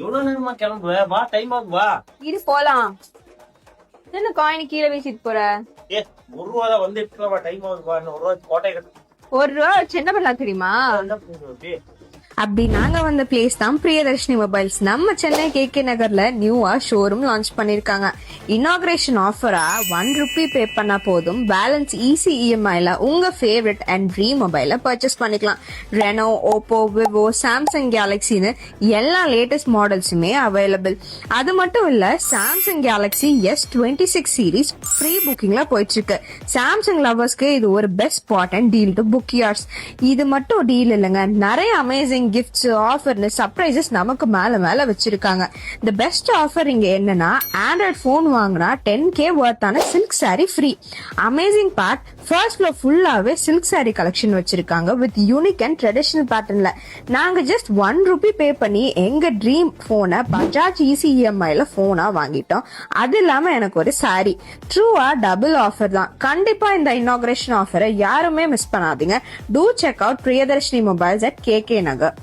எவ்வளவு நேரமா கிளம்புவ? வா, டைம் ஆகுது, வா. இது போலாம். என்ன காயின் கீழே வீசிட்டு போற? ஏ, ₹1 தான் வந்து எடுத்துக்கலாம். டைம் ஆகுது, வா. இன்னும் ₹1 கோட்டை கட்டு. ₹1 வச்சு என்ன பண்ணலாம் தெரியுமா? என்ன பண்ணுறது? அப்படி நாங்க வந்த பிளேஸ் தான் பிரியதர்ஷினி மொபைல்ஸ். நம்ம சென்னை KK நகர்ல நியூவா ஷோரூம் லான்ச் பண்ணிருக்காங்க. இனாகிரேஷன் ஆஃபரா ₹1 பே பண்ணா போதும், பேலன்ஸ் ஈஸி EMIல உங்க ஃபேவரட் அண்ட் ட்ரீம் மொபைல பர்ச்சேஸ் பண்ணிக்கலாம். ரெனோ, ஓப்போ, விவோ, சாம்சங் கேலக்சின்னு எல்லா லேட்டஸ்ட் மாடல்ஸுமே அவைலபிள். அது மட்டும் இல்ல, Samsung Galaxy S26 series pre புக்கிங்ல போயிட்டு இருக்கு. சாம்சங் லவர்ஸ்க்கு இது ஒரு best spot and deal to book yours. இது மட்டும் டீல் இல்லைங்க, நிறைய அமேசிங் கிஃப்ட்ஸ், ஆஃபர்னு சர்ப்ரைசஸ் நமக்கு மேல வச்சிருக்காங்க. தி பெஸ்ட் ஆஃபர் இங்க என்னன்னா, ஆண்ட்ராய்ட் போன் வாங்கினா 10K வர்த்தான silk sari free. Amazing part, first floor ஃபுல்லாவே சில்க் சாரி கலெக்ஷன் வச்சிருக்காங்க வித் யூனிக் அண்ட் ட்ரெடிஷனல் பேட்டர்ன்ல. நாங்க ஜஸ்ட் ₹1 பே பண்ணி எங்க ட்ரீம் போனை பஜாஜ் ஈஸி EMIல போனா வாங்கிட்டோம். அது இல்லாம எனக்கு ஒரு சாரி. ட்ரூவா டபுள் ஆஃபர் தான். கண்டிப்பா இந்த இனாகிரேஷன் ஆஃபரை யாருமே மிஸ் பண்ணாதீங்க. To check out Priyadarshini mobiles at KK Nagar.